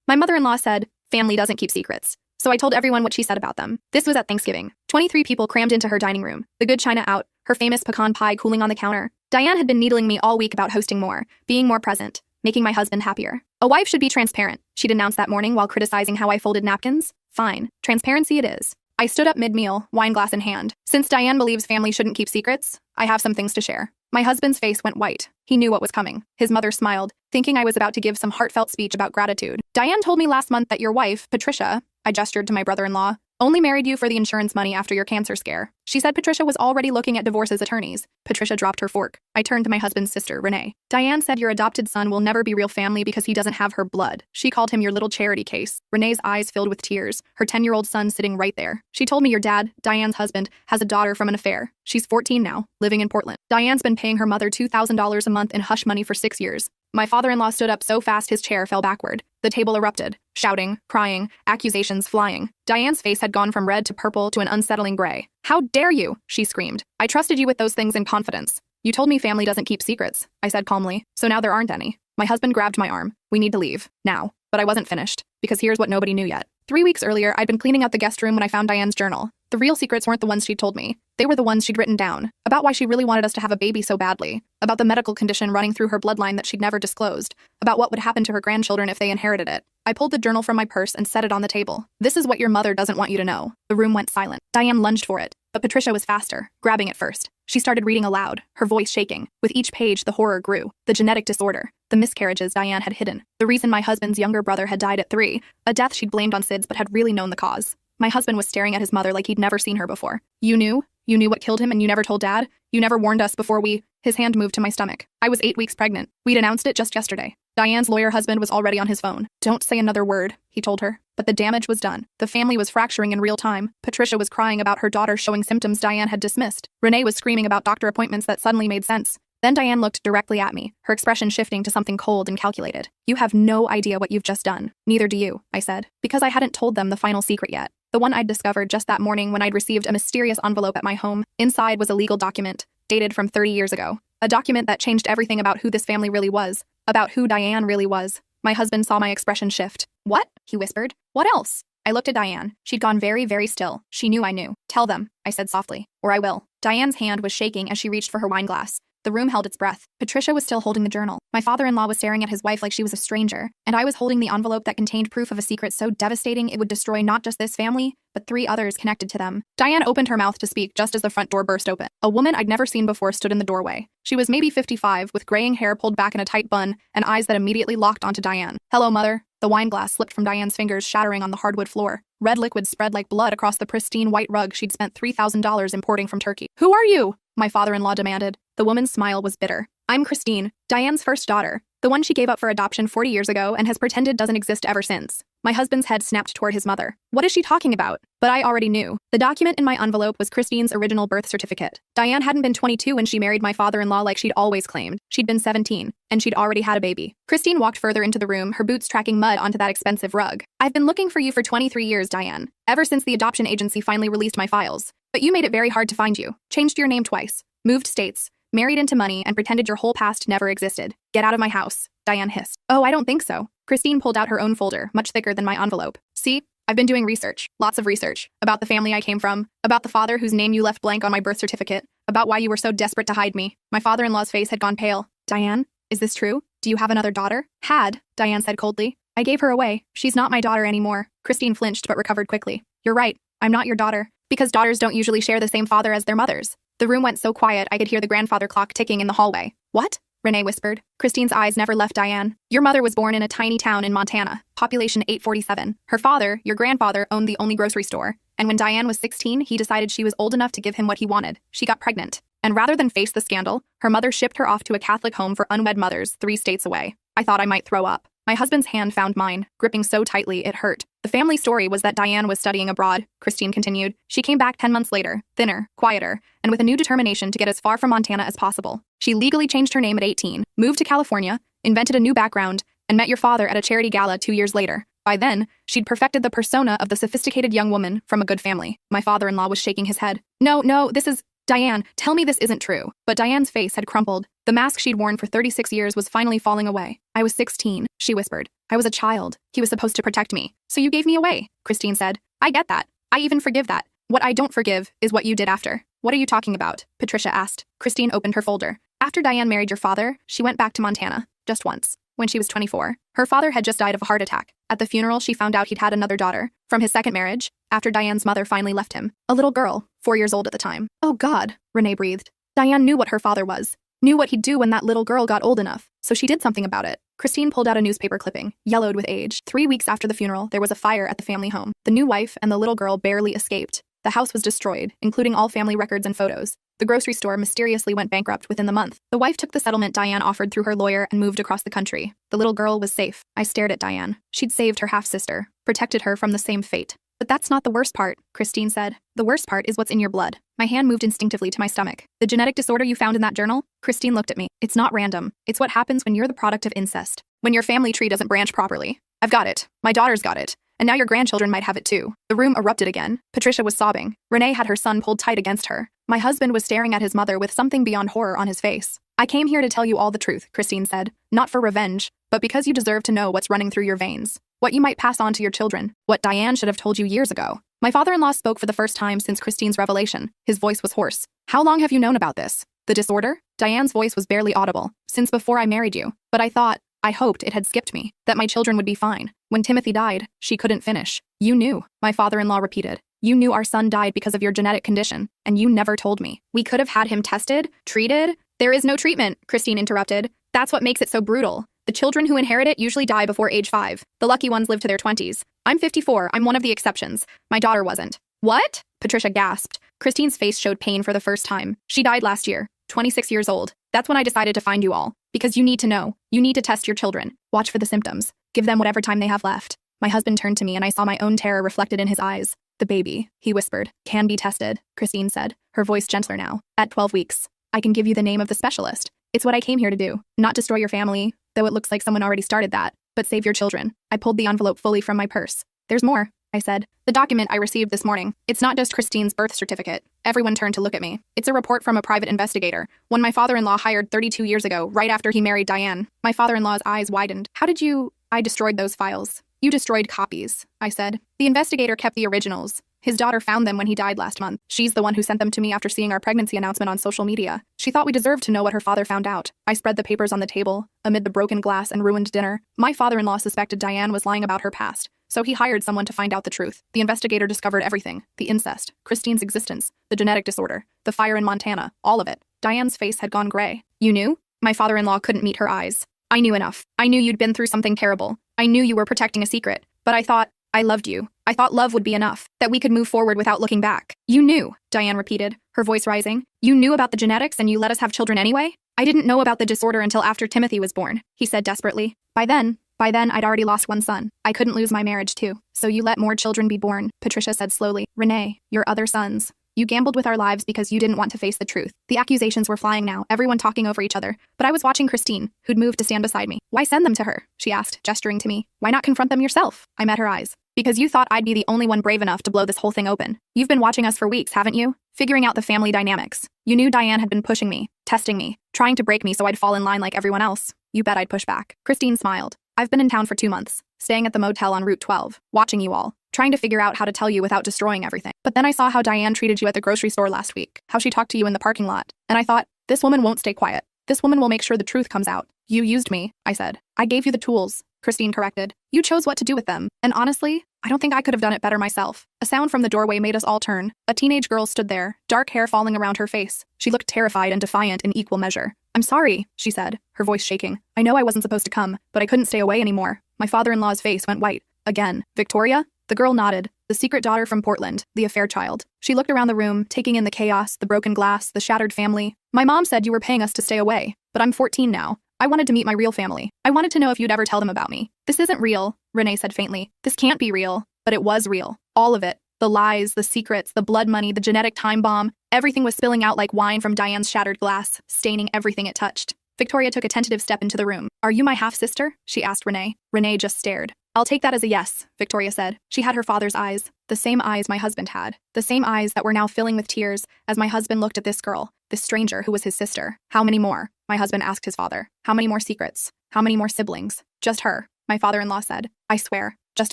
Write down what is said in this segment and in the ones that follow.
My mother-in-law said, family doesn't keep secrets. So I told everyone what she said about them. This was at Thanksgiving. 23 people crammed into her dining room, the good china out, her famous pecan pie cooling on the counter. Diane had been needling me all week about hosting more, being more present, making my husband happier. A wife should be transparent, she'd announced that morning while criticizing how I folded napkins. Fine, transparency it is. I stood up mid-meal, wine glass in hand. Since Diane believes family shouldn't keep secrets, I have some things to share. My husband's face went white. He knew what was coming. His mother smiled, thinking I was about to give some heartfelt speech about gratitude. Diane told me last month that your wife, Patricia, I gestured to my brother-in-law, only married you for the insurance money after your cancer scare. She said Patricia was already looking at divorce as attorneys. Patricia dropped her fork. I turned to my husband's sister, Renee. Diane said your adopted son will never be real family because he doesn't have her blood. She called him your little charity case. Renee's eyes filled with tears, her 10-year-old son sitting right there. She told me your dad, Diane's husband, has a daughter from an affair. She's 14 now, living in Portland. Diane's been paying her mother $2,000 a month in hush money for 6 years. My father-in-law stood up so fast his chair fell backward. The table erupted, shouting, crying, accusations flying. Diane's face had gone from red to purple to an unsettling gray. How dare you, she screamed. I trusted you with those things in confidence. You told me family doesn't keep secrets, I said calmly, so now there aren't any. My husband grabbed my arm. We need to leave, now. But I wasn't finished, because here's what nobody knew yet. 3 weeks earlier, I'd been cleaning out the guest room when I found Diane's journal. The real secrets weren't the ones she'd told me. They were the ones she'd written down, about why she really wanted us to have a baby so badly, about the medical condition running through her bloodline that she'd never disclosed, about what would happen to her grandchildren if they inherited it. I pulled the journal from my purse and set it on the table. This is what your mother doesn't want you to know. The room went silent. Diane lunged for it, but Patricia was faster, grabbing it first. She started reading aloud, her voice shaking. With each page, the horror grew. The genetic disorder, the miscarriages Diane had hidden, the reason my husband's younger brother had died at 3, a death she'd blamed on SIDS but had really known the cause. My husband was staring at his mother like he'd never seen her before. You knew? You knew what killed him and you never told Dad? You never warned us before we— His hand moved to my stomach. I was 8 weeks pregnant. We'd announced it just yesterday. Diane's lawyer husband was already on his phone. Don't say another word, he told her. But the damage was done. The family was fracturing in real time. Patricia was crying about her daughter showing symptoms Diane had dismissed. Renee was screaming about doctor appointments that suddenly made sense. Then Diane looked directly at me, her expression shifting to something cold and calculated. You have no idea what you've just done. Neither do you, I said, because I hadn't told them the final secret yet. The one I'd discovered just that morning when I'd received a mysterious envelope at my home. Inside was a legal document, dated from 30 years ago. A document that changed everything about who this family really was, about who Diane really was. My husband saw my expression shift. What? He whispered. What else? I looked at Diane. She'd gone very, very still. She knew I knew. Tell them, I said softly, or I will. Diane's hand was shaking as she reached for her wine glass. The room held its breath. Patricia was still holding the journal. My father-in-law was staring at his wife like she was a stranger, and I was holding the envelope that contained proof of a secret so devastating it would destroy not just this family, but 3 others connected to them. Diane opened her mouth to speak just as the front door burst open. A woman I'd never seen before stood in the doorway. She was maybe 55, with graying hair pulled back in a tight bun, and eyes that immediately locked onto Diane. Hello, Mother. The wine glass slipped from Diane's fingers, shattering on the hardwood floor. Red liquid spread like blood across the pristine white rug she'd spent $3,000 importing from Turkey. Who are you? My father-in-law demanded. The woman's smile was bitter. I'm Christine, Diane's first daughter, the one she gave up for adoption 40 years ago and has pretended doesn't exist ever since. My husband's head snapped toward his mother. What is she talking about? But I already knew. The document in my envelope was Christine's original birth certificate. Diane hadn't been 22 when she married my father-in-law like she'd always claimed. She'd been 17, and she'd already had a baby. Christine walked further into the room, her boots tracking mud onto that expensive rug. I've been looking for you for 23 years, Diane, ever since the adoption agency finally released my files. But you made it very hard to find you. Changed your name twice. Moved states. Married into money and pretended your whole past never existed. Get out of my house, Diane hissed. Oh, I don't think so. Christine pulled out her own folder, much thicker than my envelope. See? I've been doing research, lots of research, about the family I came from, about the father whose name you left blank on my birth certificate, about why you were so desperate to hide me. My father-in-law's face had gone pale. Diane, is this true? Do you have another daughter? Had, Diane said coldly. I gave her away. She's not my daughter anymore. Christine flinched but recovered quickly. You're right. I'm not your daughter. Because daughters don't usually share the same father as their mothers. The room went so quiet I could hear the grandfather clock ticking in the hallway. What? Renee whispered. Christine's eyes never left Diane. Your mother was born in a tiny town in Montana, population 847. Her father, your grandfather, owned the only grocery store. And when Diane was 16, he decided she was old enough to give him what he wanted. She got pregnant. And rather than face the scandal, her mother shipped her off to a Catholic home for unwed mothers 3 states away. I thought I might throw up. My husband's hand found mine, gripping so tightly it hurt. The family story was that Diane was studying abroad, Christine continued. She came back 10 months later, thinner, quieter, and with a new determination to get as far from Montana as possible. She legally changed her name at 18, moved to California, invented a new background, and met your father at a charity gala 2 years later. By then, she'd perfected the persona of the sophisticated young woman from a good family. My father-in-law was shaking his head. No, this is— Diane, tell me this isn't true. But Diane's face had crumpled. The mask she'd worn for 36 years was finally falling away. I was 16, she whispered. I was a child. He was supposed to protect me. So you gave me away, Christine said. I get that. I even forgive that. What I don't forgive is what you did after. What are you talking about? Patricia asked. Christine opened her folder. After Diane married your father, she went back to Montana. Just once. When she was 24. Her father had just died of a heart attack. At the funeral, she found out he'd had another daughter. From his second marriage, after Diane's mother finally left him. A little girl, 4 years old at the time. Oh God, Renee breathed. Diane knew what her father was. Knew what he'd do when that little girl got old enough. So she did something about it. Christine pulled out a newspaper clipping, yellowed with age. 3 weeks after the funeral, there was a fire at the family home. The new wife and the little girl barely escaped. The house was destroyed, including all family records and photos. The grocery store mysteriously went bankrupt within the month. The wife took the settlement Diane offered through her lawyer and moved across the country. The little girl was safe. I stared at Diane. She'd saved her half-sister, protected her from the same fate. But that's not the worst part, Christine said. The worst part is what's in your blood. My hand moved instinctively to my stomach. The genetic disorder you found in that journal? Christine looked at me. It's not random. It's what happens when you're the product of incest. When your family tree doesn't branch properly. I've got it. My daughter's got it. And now your grandchildren might have it too. The room erupted again. Patricia was sobbing. Renee had her son pulled tight against her. My husband was staring at his mother with something beyond horror on his face. I came here to tell you all the truth, Christine said. Not for revenge, but because you deserve to know what's running through your veins. What you might pass on to your children. What Diane should have told you years ago. My father-in-law spoke for the first time since Christine's revelation. His voice was hoarse. How long have you known about this? The disorder? Diane's voice was barely audible. Since before I married you. But I hoped it had skipped me. That my children would be fine. When Timothy died, she couldn't finish. You knew, my father-in-law repeated. You knew our son died because of your genetic condition, and you never told me. We could have had him tested, treated. There is no treatment, Christine interrupted. That's what makes it so brutal. The children who inherit it usually die before age 5. The lucky ones live to their 20s. I'm 54. I'm one of the exceptions. My daughter wasn't. What? Patricia gasped. Christine's face showed pain for the first time. She died last year, 26 years old. That's when I decided to find you all. Because you need to know. You need to test your children. Watch for the symptoms. Give them whatever time they have left. My husband turned to me and I saw my own terror reflected in his eyes. The baby, he whispered, can be tested, Christine said, her voice gentler now. At 12 weeks. I can give you the name of the specialist. It's what I came here to do. Not destroy your family, though it looks like someone already started that, but save your children. I pulled the envelope fully from my purse. There's more, I said. The document I received this morning. It's not just Christine's birth certificate. Everyone turned to look at me. It's a report from a private investigator, one my father-in-law hired 32 years ago, right after he married Diane. My father-in-law's eyes widened. How did you... I destroyed those files. You destroyed copies, I said. The investigator kept the originals. His daughter found them when he died last month. She's the one who sent them to me after seeing our pregnancy announcement on social media. She thought we deserved to know what her father found out. I spread the papers on the table, amid the broken glass and ruined dinner. My father-in-law suspected Diane was lying about her past, so he hired someone to find out the truth. The investigator discovered everything. The incest, Christine's existence, the genetic disorder, the fire in Montana, all of it. Diane's face had gone gray. You knew? My father-in-law couldn't meet her eyes. I knew enough. I knew you'd been through something terrible. I knew you were protecting a secret. But I thought, I loved you. I thought love would be enough, that we could move forward without looking back. You knew, Diane repeated, her voice rising. You knew about the genetics and you let us have children anyway? I didn't know about the disorder until after Timothy was born, he said desperately. By then, I'd already lost one son. I couldn't lose my marriage too. So you let more children be born, Patricia said slowly. Renee, your other sons. You gambled with our lives because you didn't want to face the truth. The accusations were flying now, everyone talking over each other. But I was watching Christine, who'd moved to stand beside me. Why send them to her? She asked, gesturing to me. Why not confront them yourself? I met her eyes. Because you thought I'd be the only one brave enough to blow this whole thing open. You've been watching us for weeks, haven't you? Figuring out the family dynamics. You knew Diane had been pushing me, testing me, trying to break me so I'd fall in line like everyone else. You bet I'd push back. Christine smiled. I've been in town for 2 months, staying at the motel on Route 12, watching you all, trying to figure out how to tell you without destroying everything. But then I saw how Diane treated you at the grocery store last week, how she talked to you in the parking lot. And I thought, this woman won't stay quiet. This woman will make sure the truth comes out. You used me, I said. I gave you the tools, Christine corrected. You chose what to do with them. And honestly, I don't think I could have done it better myself. A sound from the doorway made us all turn. A teenage girl stood there, dark hair falling around her face. She looked terrified and defiant in equal measure. I'm sorry, she said, her voice shaking. I know I wasn't supposed to come, but I couldn't stay away anymore. My father-in-law's face went white. Again. Victoria? The girl nodded. The secret daughter from Portland, the affair child. She looked around the room, taking in the chaos, the broken glass, the shattered family. My mom said you were paying us to stay away, but I'm 14 now. I wanted to meet my real family. I wanted to know if you'd ever tell them about me. This isn't real, Renee said faintly. This can't be real. But it was real. All of it. The lies, the secrets, the blood money, the genetic time bomb. Everything was spilling out like wine from Diane's shattered glass, staining everything it touched. Victoria took a tentative step into the room. Are you my half-sister? She asked Renee. Renee just stared. I'll take that as a yes, Victoria said. She had her father's eyes, the same eyes my husband had, the same eyes that were now filling with tears as my husband looked at this girl. This stranger who was his sister. How many more? My husband asked his father. How many more secrets? How many more siblings? Just her, my father-in-law said. I swear. Just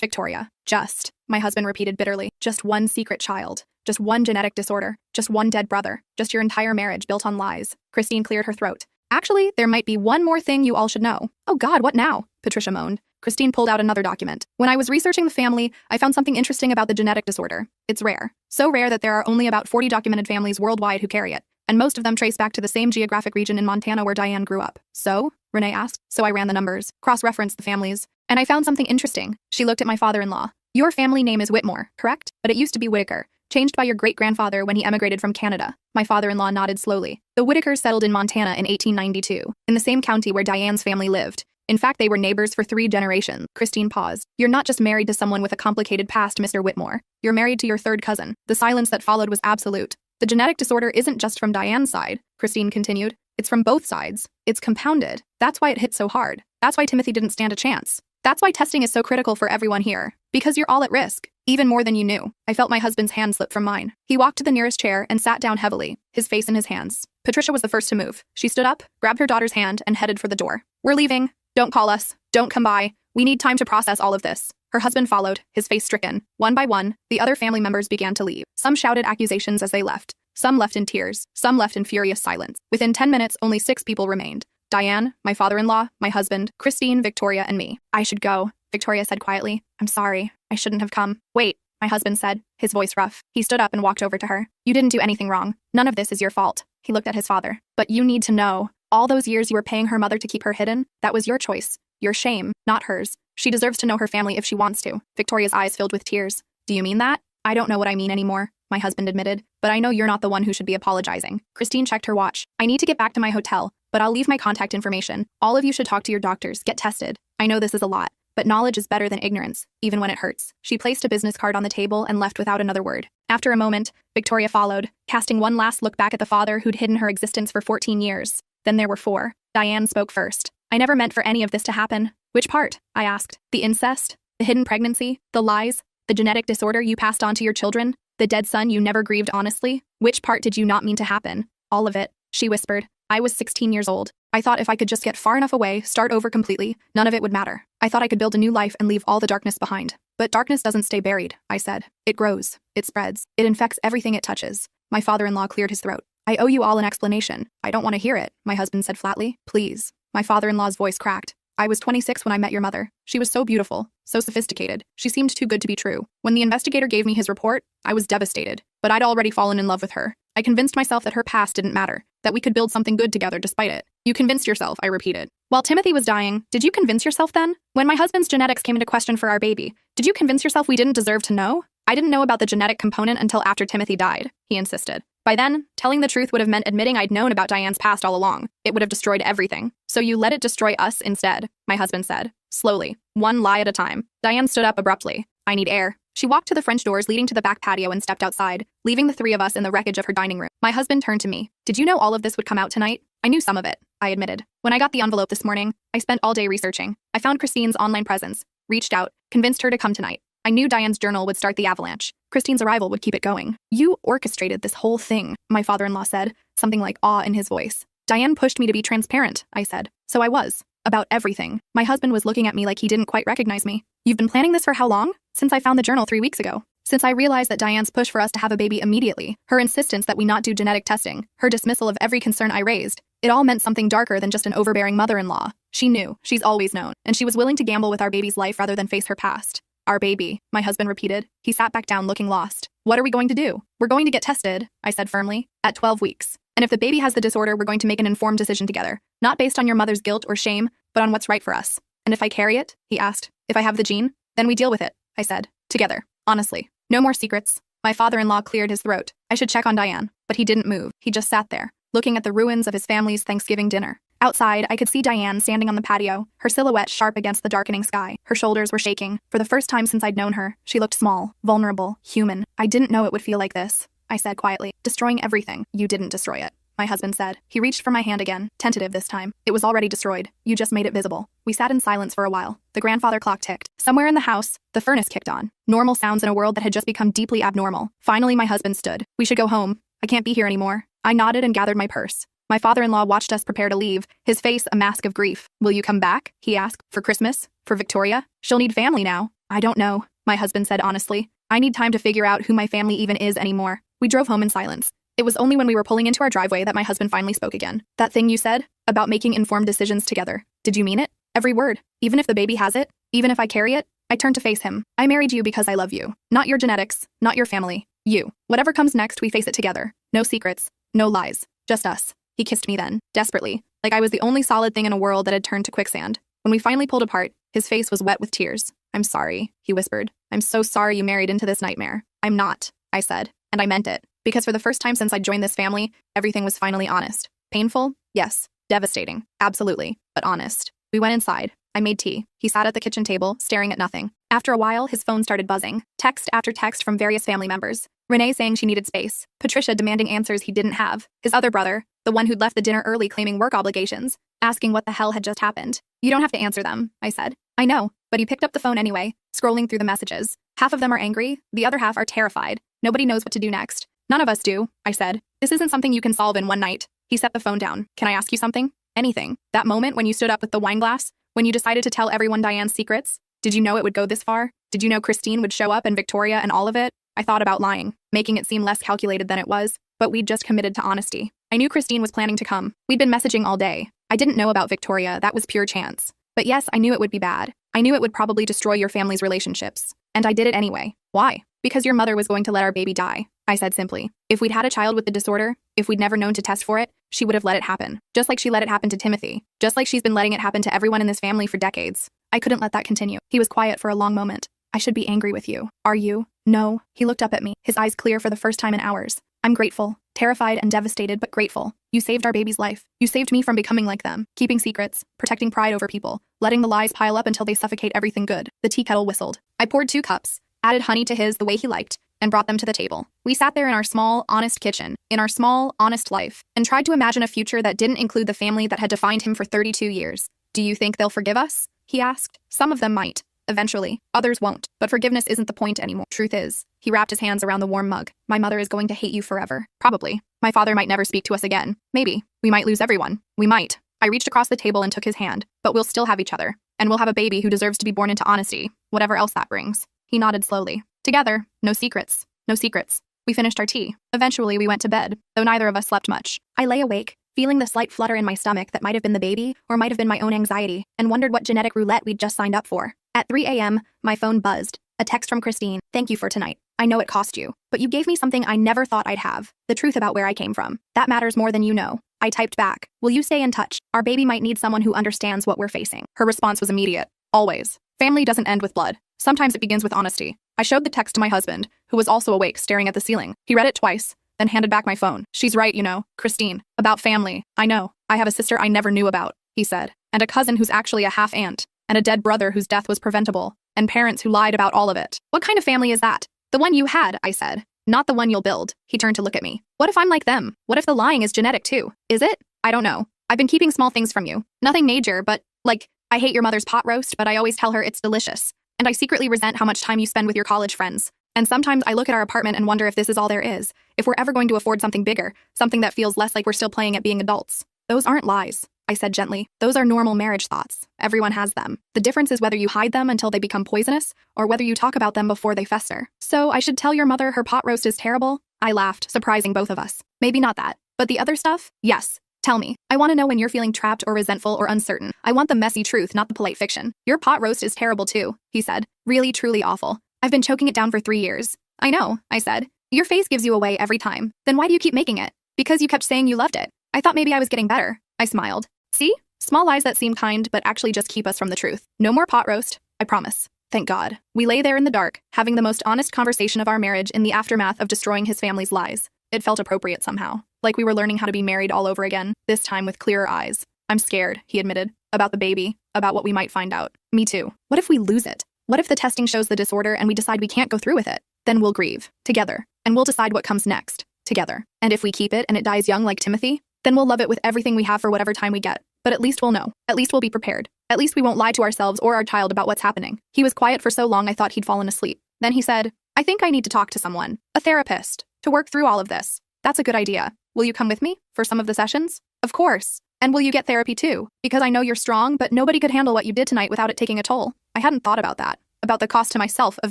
Victoria. Just, my husband repeated bitterly. Just one secret child. Just one genetic disorder. Just one dead brother. Just your entire marriage built on lies. Christine cleared her throat. Actually, there might be one more thing you all should know. Oh God, what now? Patricia moaned. Christine pulled out another document. When I was researching the family, I found something interesting about the genetic disorder. It's rare. So rare that there are only about 40 documented families worldwide who carry it, and most of them trace back to the same geographic region in Montana where Diane grew up. So? Renee asked. So I ran the numbers, cross-referenced the families, and I found something interesting. She looked at my father-in-law. Your family name is Whitmore, correct? But it used to be Whitaker, changed by your great-grandfather when he emigrated from Canada. My father-in-law nodded slowly. The Whitakers settled in Montana in 1892, in the same county where Diane's family lived. In fact, they were neighbors for 3 generations. Christine paused. You're not just married to someone with a complicated past, Mr. Whitmore. You're married to your third cousin. The silence that followed was absolute. The genetic disorder isn't just from Diane's side, Christine continued. It's from both sides. It's compounded. That's why it hit so hard. That's why Timothy didn't stand a chance. That's why testing is so critical for everyone here. Because you're all at risk. Even more than you knew. I felt my husband's hand slip from mine. He walked to the nearest chair and sat down heavily, his face in his hands. Patricia was the first to move. She stood up, grabbed her daughter's hand, and headed for the door. We're leaving. Don't call us. Don't come by. We need time to process all of this. Her husband followed, his face stricken. One by one, the other family members began to leave. Some shouted accusations as they left. Some left in tears. Some left in furious silence. Within 10 minutes, only 6 people remained. Diane, my father-in-law, my husband, Christine, Victoria, and me. I should go, Victoria said quietly. I'm sorry. I shouldn't have come. Wait, my husband said, his voice rough. He stood up and walked over to her. You didn't do anything wrong. None of this is your fault. He looked at his father. But you need to know. All those years you were paying her mother to keep her hidden, that was your choice. Your shame, not hers. She deserves to know her family if she wants to. Victoria's eyes filled with tears. Do you mean that? I don't know what I mean anymore, my husband admitted, but I know you're not the one who should be apologizing. Christine checked her watch. I need to get back to my hotel, but I'll leave my contact information. All of you should talk to your doctors, get tested. I know this is a lot, but knowledge is better than ignorance, even when it hurts. She placed a business card on the table and left without another word. After a moment, Victoria followed, casting one last look back at the father who'd hidden her existence for 14 years. Then there were 4. Diane spoke first. I never meant for any of this to happen. Which part? I asked. The incest? The hidden pregnancy? The lies? The genetic disorder you passed on to your children? The dead son you never grieved honestly? Which part did you not mean to happen? All of it, she whispered. I was 16 years old. I thought if I could just get far enough away, start over completely, none of it would matter. I thought I could build a new life and leave all the darkness behind. But darkness doesn't stay buried, I said. It grows. It spreads. It infects everything it touches. My father-in-law cleared his throat. I owe you all an explanation. I don't want to hear it, my husband said flatly. Please. My father-in-law's voice cracked. I was 26 when I met your mother. She was so beautiful, so sophisticated. She seemed too good to be true. When the investigator gave me his report, I was devastated. But I'd already fallen in love with her. I convinced myself that her past didn't matter, that we could build something good together despite it. You convinced yourself, I repeated. While Timothy was dying, did you convince yourself then? When my husband's genetics came into question for our baby, did you convince yourself we didn't deserve to know? I didn't know about the genetic component until after Timothy died, he insisted. By then, telling the truth would have meant admitting I'd known about Diane's past all along. It would have destroyed everything. So you let it destroy us instead, my husband said. Slowly, one lie at a time. Diane stood up abruptly. I need air. She walked to the French doors leading to the back patio and stepped outside, leaving the 3 of us in the wreckage of her dining room. My husband turned to me. Did you know all of this would come out tonight? I knew some of it, I admitted. When I got the envelope this morning, I spent all day researching. I found Christine's online presence, reached out, convinced her to come tonight. I knew Diane's journal would start the avalanche. Christine's arrival would keep it going. You orchestrated this whole thing, my father-in-law said, something like awe in his voice. Diane pushed me to be transparent, I said. So I was. About everything. My husband was looking at me like he didn't quite recognize me. You've been planning this for how long? Since I found the journal 3 weeks ago. Since I realized that Diane's push for us to have a baby immediately, her insistence that we not do genetic testing, her dismissal of every concern I raised, it all meant something darker than just an overbearing mother-in-law. She knew, she's always known, and she was willing to gamble with our baby's life rather than face her past. Our baby, my husband repeated. He sat back down looking lost. What are we going to do? We're going to get tested, I said firmly, at 12 weeks. And if the baby has the disorder, we're going to make an informed decision together, not based on your mother's guilt or shame, but on what's right for us. And if I carry it, he asked, if I have the gene, then we deal with it, I said, together, honestly. No more secrets. My father-in-law cleared his throat. I should check on Diane, but he didn't move. He just sat there, looking at the ruins of his family's Thanksgiving dinner. Outside, I could see Diane standing on the patio, her silhouette sharp against the darkening sky. Her shoulders were shaking. For the first time since I'd known her, she looked small, vulnerable, human. I didn't know it would feel like this, I said quietly. Destroying everything. You didn't destroy it, my husband said. He reached for my hand again, tentative this time. It was already destroyed. You just made it visible. We sat in silence for a while. The grandfather clock ticked. Somewhere in the house, the furnace kicked on. Normal sounds in a world that had just become deeply abnormal. Finally, my husband stood. We should go home. I can't be here anymore. I nodded and gathered my purse. My father-in-law watched us prepare to leave, his face a mask of grief. Will you come back? He asked. For Christmas? For Victoria? She'll need family now. I don't know, my husband said honestly. I need time to figure out who my family even is anymore. We drove home in silence. It was only when we were pulling into our driveway that my husband finally spoke again. That thing you said? About making informed decisions together. Did you mean it? Every word. Even if the baby has it? Even if I carry it? I turned to face him. I married you because I love you. Not your genetics. Not your family. You. Whatever comes next, we face it together. No secrets. No lies. Just us. He kissed me then, desperately, like I was the only solid thing in a world that had turned to quicksand. When we finally pulled apart, his face was wet with tears. I'm sorry, he whispered. I'm so sorry you married into this nightmare. I'm not, I said, and I meant it. Because for the first time since I joined this family, everything was finally honest. Painful? Yes. Devastating. Absolutely. But honest. We went inside. I made tea. He sat at the kitchen table, staring at nothing. After a while, his phone started buzzing. Text after text from various family members. Renee saying she needed space. Patricia demanding answers he didn't have. His other brother, the one who'd left the dinner early claiming work obligations, asking what the hell had just happened. You don't have to answer them, I said. I know, but he picked up the phone anyway, scrolling through the messages. Half of them are angry, the other half are terrified. Nobody knows what to do next. None of us do, I said. This isn't something you can solve in one night. He set the phone down. Can I ask you something? Anything. That moment when you stood up with the wine glass, when you decided to tell everyone Diane's secrets? Did you know it would go this far? Did you know Christine would show up and Victoria and all of it? I thought about lying, making it seem less calculated than it was, but we'd just committed to honesty. I knew Christine was planning to come. We'd been messaging all day. I didn't know about Victoria, that was pure chance. But yes, I knew it would be bad. I knew it would probably destroy your family's relationships. And I did it anyway. Why? Because your mother was going to let our baby die, I said simply. If we'd had a child with the disorder, if we'd never known to test for it, she would have let it happen. Just like she let it happen to Timothy. Just like she's been letting it happen to everyone in this family for decades. I couldn't let that continue. He was quiet for a long moment. I should be angry with you. Are you? No. He looked up at me, his eyes clear for the first time in hours. I'm grateful. Terrified and devastated, but grateful. You saved our baby's life. You saved me from becoming like them, keeping secrets, protecting pride over people, letting the lies pile up until they suffocate everything good. The tea kettle whistled. I poured 2 cups, added honey to his the way he liked, and brought them to the table. We sat there in our small, honest kitchen, in our small, honest life, and tried to imagine a future that didn't include the family that had defined him for 32 years. Do you think they'll forgive us? He asked. Some of them might. Eventually. Others won't. But forgiveness isn't the point anymore. Truth is, he wrapped his hands around the warm mug. My mother is going to hate you forever. Probably. My father might never speak to us again. Maybe. We might lose everyone. We might. I reached across the table and took his hand. But we'll still have each other. And we'll have a baby who deserves to be born into honesty, whatever else that brings. He nodded slowly. Together. No secrets. No secrets. We finished our tea. Eventually, we went to bed, though neither of us slept much. I lay awake, feeling the slight flutter in my stomach that might have been the baby, or might have been my own anxiety, and wondered what genetic roulette we'd just signed up for. At 3 a.m., my phone buzzed. A text from Christine. Thank you for tonight. I know it cost you, but you gave me something I never thought I'd have. The truth about where I came from. That matters more than you know. I typed back. Will you stay in touch? Our baby might need someone who understands what we're facing. Her response was immediate. Always. Family doesn't end with blood. Sometimes it begins with honesty. I showed the text to my husband, who was also awake, staring at the ceiling. He read it twice, then handed back my phone. She's right, you know, Christine. About family. I know. I have a sister I never knew about, he said, and a cousin who's actually a half-aunt, and a dead brother whose death was preventable, and parents who lied about all of it. What kind of family is that? The one you had, I said. Not the one you'll build. He turned to look at me. What if I'm like them? What if the lying is genetic too? Is it? I don't know. I've been keeping small things from you. Nothing major, but, like, I hate your mother's pot roast, but I always tell her it's delicious. And I secretly resent how much time you spend with your college friends. And sometimes I look at our apartment and wonder if this is all there is, if we're ever going to afford something bigger, something that feels less like we're still playing at being adults. Those aren't lies, I said gently. Those are normal marriage thoughts. Everyone has them. The difference is whether you hide them until they become poisonous, or whether you talk about them before they fester. So I should tell your mother her pot roast is terrible? I laughed, surprising both of us. Maybe not that. But the other stuff? Yes. Tell me. I want to know when you're feeling trapped or resentful or uncertain. I want the messy truth, not the polite fiction. Your pot roast is terrible too, he said. Really, truly awful. I've been choking it down for 3 years. I know, I said. Your face gives you away every time. Then why do you keep making it? Because you kept saying you loved it. I thought maybe I was getting better. I smiled. See? Small lies that seem kind, but actually just keep us from the truth. No more pot roast, I promise. Thank God. We lay there in the dark, having the most honest conversation of our marriage in the aftermath of destroying his family's lies. It felt appropriate somehow, like we were learning how to be married all over again, this time with clearer eyes. I'm scared, he admitted, about the baby, about what we might find out. Me too. What if we lose it? What if the testing shows the disorder and we decide we can't go through with it? Then we'll grieve, together, and we'll decide what comes next, together. And if we keep it and it dies young like Timothy, then we'll love it with everything we have for whatever time we get. But at least we'll know. At least we'll be prepared. At least we won't lie to ourselves or our child about what's happening. He was quiet for so long I thought he'd fallen asleep. Then he said, I think I need to talk to someone, a therapist, to work through all of this. That's a good idea. Will you come with me for some of the sessions? Of course. And will you get therapy too? Because I know you're strong, but nobody could handle what you did tonight without it taking a toll. I hadn't thought about that. About the cost to myself of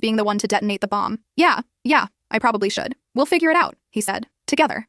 being the one to detonate the bomb. Yeah, I probably should. We'll figure it out, he said. Together.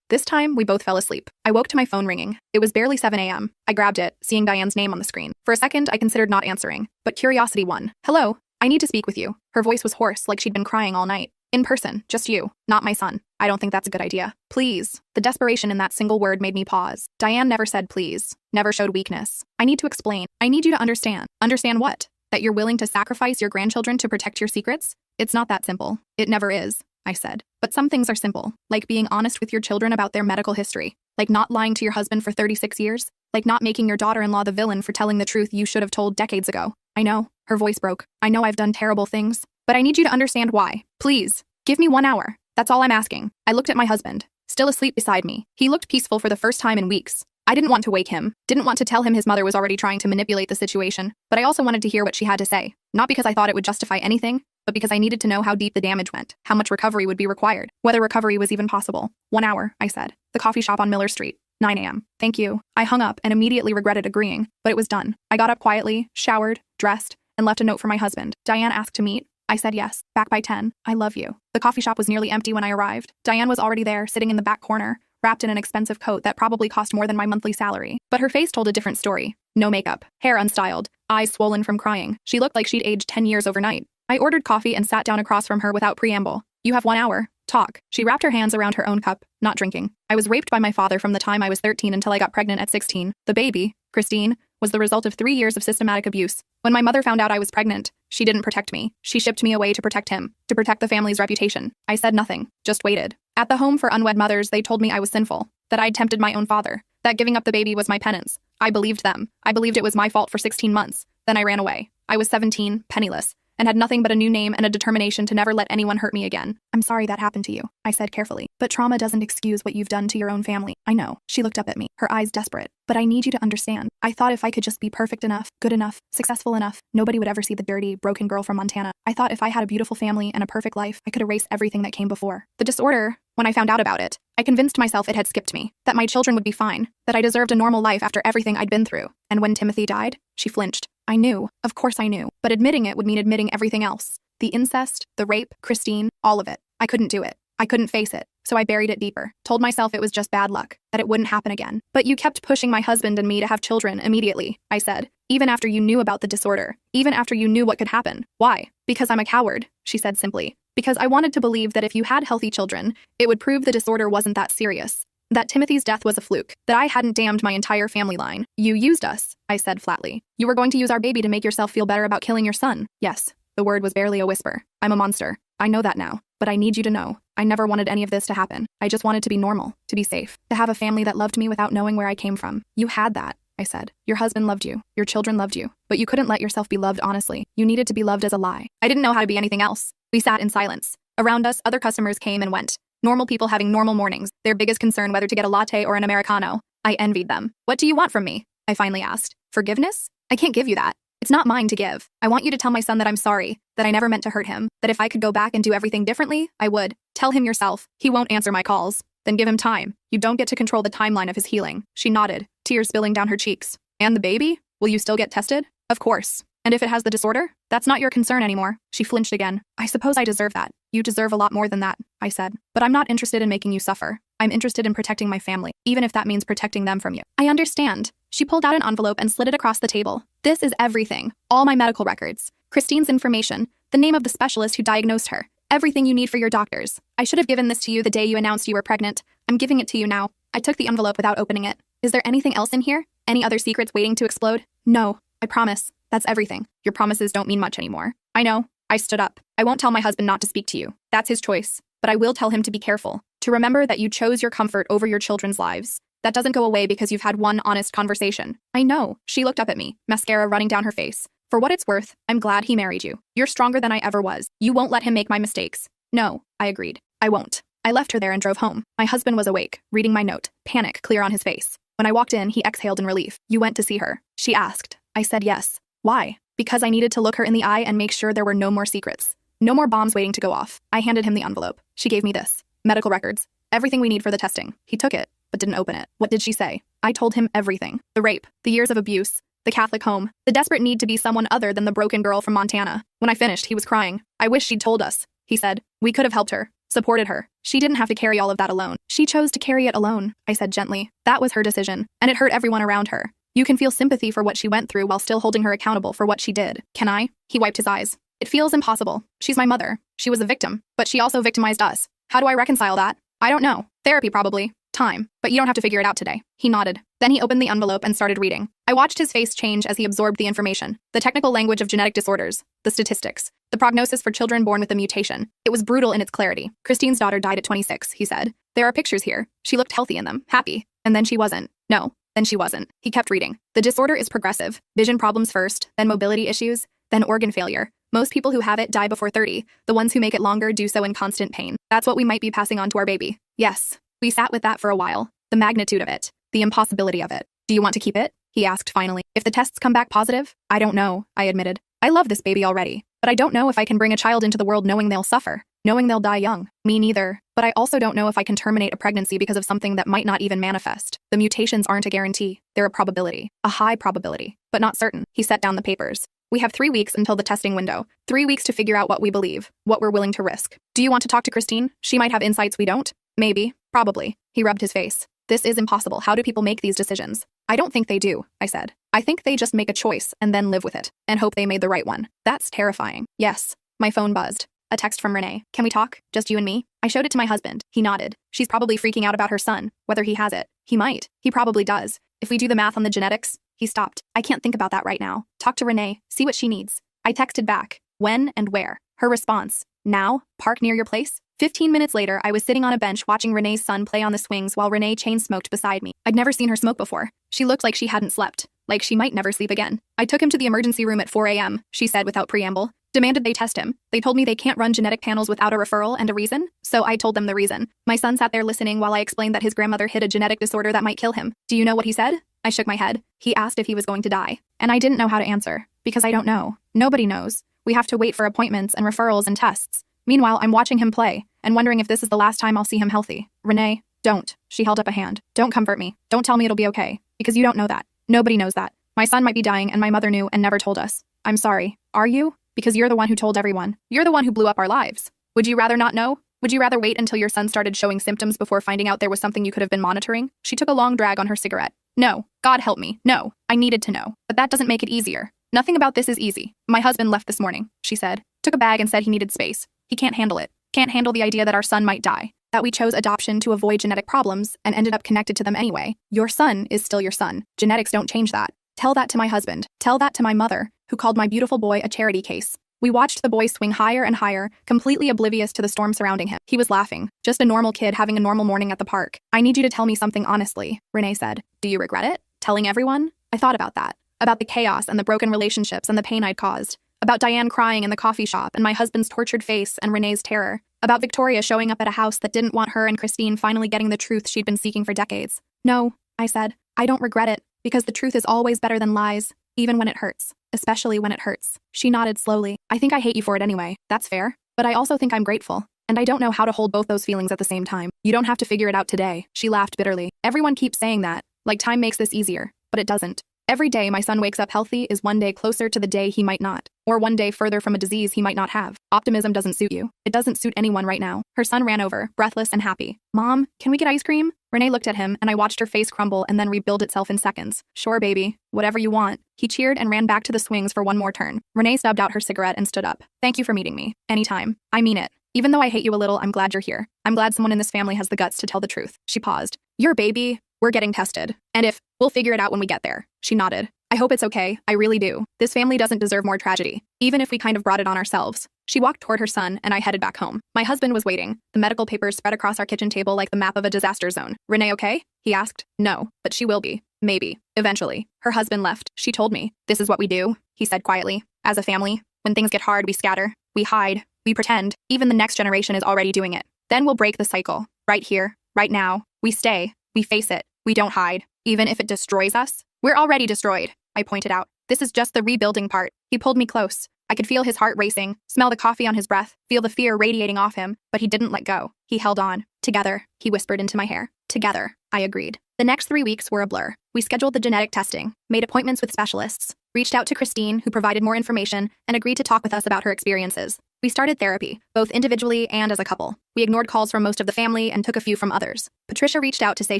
This time, we both fell asleep. I woke to my phone ringing. It was barely 7 a.m. I grabbed it, seeing Diane's name on the screen. For a second, I considered not answering, but curiosity won. Hello, I need to speak with you. Her voice was hoarse, like she'd been crying all night. In person, just you, not my son. I don't think that's a good idea. Please. The desperation in that single word made me pause. Diane never said please, never showed weakness. I need to explain. I need you to understand. Understand what? That you're willing to sacrifice your grandchildren to protect your secrets? It's not that simple. It never is, I said. But some things are simple, like being honest with your children about their medical history, like not lying to your husband for 36 years, like not making your daughter-in-law the villain for telling the truth you should have told decades ago. I know. Her voice broke. I know I've done terrible things, but I need you to understand why. Please, give me 1 hour. That's all I'm asking. I looked at my husband, still asleep beside me. He looked peaceful for the first time in weeks. I didn't want to wake him, didn't want to tell him his mother was already trying to manipulate the situation, but I also wanted to hear what she had to say. Not because I thought it would justify anything, but because I needed to know how deep the damage went, how much recovery would be required, whether recovery was even possible. 1 hour, I said. The coffee shop on Miller Street. 9 a.m. Thank you. I hung up and immediately regretted agreeing, but it was done. I got up quietly, showered, dressed, and left a note for my husband. Diane asked to meet. I said yes. Back by 10. I love you. The coffee shop was nearly empty when I arrived. Diane was already there, sitting in the back corner, wrapped in an expensive coat that probably cost more than my monthly salary. But her face told a different story. No makeup, hair unstyled, eyes swollen from crying. She looked like she'd aged 10 years overnight. I ordered coffee and sat down across from her without preamble. You have 1 hour. Talk. She wrapped her hands around her own cup, not drinking. I was raped by my father from the time I was 13 until I got pregnant at 16. The baby, Christine, was the result of 3 years of systematic abuse. When my mother found out I was pregnant, she didn't protect me. She shipped me away to protect him, to protect the family's reputation. I said nothing, just waited. At the home for unwed mothers, they told me I was sinful, that I'd tempted my own father, that giving up the baby was my penance. I believed them. I believed it was my fault for 16 months. Then I ran away. I was 17, penniless, and had nothing but a new name and a determination to never let anyone hurt me again. I'm sorry that happened to you, I said carefully. But trauma doesn't excuse what you've done to your own family. I know. She looked up at me, her eyes desperate. But I need you to understand. I thought if I could just be perfect enough, good enough, successful enough, nobody would ever see the dirty, broken girl from Montana. I thought if I had a beautiful family and a perfect life, I could erase everything that came before. The disorder, when I found out about it, I convinced myself it had skipped me, that my children would be fine, that I deserved a normal life after everything I'd been through. And when Timothy died, she flinched. I knew. Of course I knew. But admitting it would mean admitting everything else. The incest, the rape, Christine, all of it. I couldn't do it. I couldn't face it. So I buried it deeper. Told myself it was just bad luck, that it wouldn't happen again. But you kept pushing my husband and me to have children immediately, I said. Even after you knew about the disorder. Even after you knew what could happen. Why? Because I'm a coward, she said simply. Because I wanted to believe that if you had healthy children, it would prove the disorder wasn't that serious. That Timothy's death was a fluke. That I hadn't damned my entire family line. You used us, I said flatly. You were going to use our baby to make yourself feel better about killing your son. Yes. The word was barely a whisper. I'm a monster. I know that now. But I need you to know. I never wanted any of this to happen. I just wanted to be normal, to be safe, to have a family that loved me without knowing where I came from. You had that, I said. Your husband loved you. Your children loved you. But you couldn't let yourself be loved honestly. You needed to be loved as a lie. I didn't know how to be anything else. We sat in silence. Around us, other customers came and went. Normal people having normal mornings, their biggest concern whether to get a latte or an Americano. I envied them. What do you want from me? I finally asked. Forgiveness? I can't give you that. It's not mine to give. I want you to tell my son that I'm sorry, that I never meant to hurt him, that if I could go back and do everything differently, I would. Tell him yourself. He won't answer my calls. Then give him time. You don't get to control the timeline of his healing. She nodded, tears spilling down her cheeks. And the baby? Will you still get tested? Of course. And if it has the disorder? That's not your concern anymore. She flinched again. I suppose I deserve that. You deserve a lot more than that, I said. But I'm not interested in making you suffer. I'm interested in protecting my family, even if that means protecting them from you. I understand. She pulled out an envelope and slid it across the table. This is everything. All my medical records. Christine's information. The name of the specialist who diagnosed her. Everything you need for your doctors. I should have given this to you the day you announced you were pregnant. I'm giving it to you now. I took the envelope without opening it. Is there anything else in here? Any other secrets waiting to explode? No. I promise. That's everything. Your promises don't mean much anymore. I know. I stood up. I won't tell my husband not to speak to you. That's his choice. But I will tell him to be careful. To remember that you chose your comfort over your children's lives. That doesn't go away because you've had one honest conversation. I know. She looked up at me, mascara running down her face. For what it's worth, I'm glad he married you. You're stronger than I ever was. You won't let him make my mistakes. No, I agreed. I won't. I left her there and drove home. My husband was awake, reading my note, panic clear on his face. When I walked in, he exhaled in relief. You went to see her? She asked. I said yes. Why? Because I needed to look her in the eye and make sure there were no more secrets. No more bombs waiting to go off. I handed him the envelope. She gave me this. Medical records. Everything we need for the testing. He took it, but didn't open it. What did she say? I told him everything. The rape, the years of abuse, the Catholic home, the desperate need to be someone other than the broken girl from Montana. When I finished, he was crying. I wish she'd told us, he said. We could have helped her, supported her. She didn't have to carry all of that alone. She chose to carry it alone, I said gently. That was her decision, and it hurt everyone around her. You can feel sympathy for what she went through while still holding her accountable for what she did. Can I? He wiped his eyes. It feels impossible. She's my mother. She was a victim, but she also victimized us. How do I reconcile that? I don't know. Therapy probably. Time. But you don't have to figure it out today. He nodded. Then he opened the envelope and started reading. I watched his face change as he absorbed the information. The technical language of genetic disorders. The statistics. The prognosis for children born with a mutation. It was brutal in its clarity. Christine's daughter died at 26, he said. There are pictures here. She looked healthy in them, happy. And then she wasn't. No, then she wasn't. He kept reading. The disorder is progressive. Vision problems first, then mobility issues, then organ failure. Most people who have it die before 30. The ones who make it longer do so in constant pain. That's what we might be passing on to our baby. Yes. We sat with that for a while. The magnitude of it. The impossibility of it. Do you want to keep it? He asked finally. If the tests come back positive? I don't know, I admitted. I love this baby already. But I don't know if I can bring a child into the world knowing they'll suffer. Knowing they'll die young. Me neither. But I also don't know if I can terminate a pregnancy because of something that might not even manifest. The mutations aren't a guarantee. They're a probability. A high probability. But not certain. He set down the papers. We have 3 weeks until the testing window. 3 weeks to figure out what we believe. What we're willing to risk. Do you want to talk to Christine? She might have insights we don't. Maybe. Probably. He rubbed his face. This is impossible. How do people make these decisions? I don't think they do, I said. I think they just make a choice and then live with it and hope they made the right one. That's terrifying. Yes. My phone buzzed. A text from Renee. Can we talk? Just you and me? I showed it to my husband. He nodded. She's probably freaking out about her son, whether he has it. He might. He probably does. If we do the math on the genetics. He stopped. I can't think about that right now. Talk to Renee. See what she needs. I texted back. When and where? Her response. Now? Park near your place? 15 minutes later, I was sitting on a bench watching Renee's son play on the swings while Renee chain-smoked beside me. I'd never seen her smoke before. She looked like she hadn't slept. Like she might never sleep again. I took him to the emergency room at 4 a.m., she said without preamble. Demanded they test him. They told me they can't run genetic panels without a referral and a reason, so I told them the reason. My son sat there listening while I explained that his grandmother hid a genetic disorder that might kill him. Do you know what he said? I shook my head. He asked if he was going to die. And I didn't know how to answer. Because I don't know. Nobody knows. We have to wait for appointments and referrals and tests. Meanwhile, I'm watching him play and wondering if this is the last time I'll see him healthy. Renee, don't. She held up a hand. Don't comfort me. Don't tell me it'll be okay. Because you don't know that. Nobody knows that. My son might be dying and my mother knew and never told us. I'm sorry. Are you? Because you're the one who told everyone. You're the one who blew up our lives. Would you rather not know? Would you rather wait until your son started showing symptoms before finding out there was something you could have been monitoring? She took a long drag on her cigarette. No. God help me. No. I needed to know. But that doesn't make it easier. Nothing about this is easy. My husband left this morning, she said. Took a bag and said he needed space. He can't handle it. Can't handle the idea that our son might die. That we chose adoption to avoid genetic problems and ended up connected to them anyway. Your son is still your son. Genetics don't change that. Tell that to my husband. Tell that to my mother, who called my beautiful boy a charity case. We watched the boy swing higher and higher, completely oblivious to the storm surrounding him. He was laughing. Just a normal kid having a normal morning at the park. I need you to tell me something honestly, Renee said. Do you regret it? Telling everyone? I thought about that. About the chaos and the broken relationships and the pain I'd caused. About Diane crying in the coffee shop and my husband's tortured face and Renee's terror. About Victoria showing up at a house that didn't want her and Christine finally getting the truth she'd been seeking for decades. No, I said. I don't regret it, because the truth is always better than lies, even when it hurts. Especially when it hurts. She nodded slowly. I think I hate you for it anyway. That's fair. But I also think I'm grateful. And I don't know how to hold both those feelings at the same time. You don't have to figure it out today. She laughed bitterly. Everyone keeps saying that. Like time makes this easier. But it doesn't. Every day my son wakes up healthy is one day closer to the day he might not. Or one day further from a disease he might not have. Optimism doesn't suit you. It doesn't suit anyone right now. Her son ran over, breathless and happy. Mom, can we get ice cream? Renee looked at him and I watched her face crumble and then rebuild itself in seconds. Sure, baby. Whatever you want. He cheered and ran back to the swings for one more turn. Renee stubbed out her cigarette and stood up. Thank you for meeting me. Anytime. I mean it. Even though I hate you a little, I'm glad you're here. I'm glad someone in this family has the guts to tell the truth. She paused. Your baby? We're getting tested. And if, we'll figure it out when we get there. She nodded. I hope it's okay. I really do. This family doesn't deserve more tragedy, even if we kind of brought it on ourselves. She walked toward her son and I headed back home. My husband was waiting. The medical papers spread across our kitchen table like the map of a disaster zone. Renee okay? He asked. No, but she will be. Maybe. Eventually. Her husband left. She told me. This is what we do, he said quietly. As a family, when things get hard, we scatter. We hide. We pretend. Even the next generation is already doing it. Then we'll break the cycle. Right here. Right now. We stay. We face it. We don't hide. Even if it destroys us. We're already destroyed, I pointed out. This is just the rebuilding part. He pulled me close. I could feel his heart racing, smell the coffee on his breath, feel the fear radiating off him, but he didn't let go. He held on. Together, he whispered into my hair. Together, I agreed. The next 3 weeks were a blur. We scheduled the genetic testing, made appointments with specialists, reached out to Christine, who provided more information, and agreed to talk with us about her experiences. We started therapy, both individually and as a couple. We ignored calls from most of the family and took a few from others. Patricia reached out to say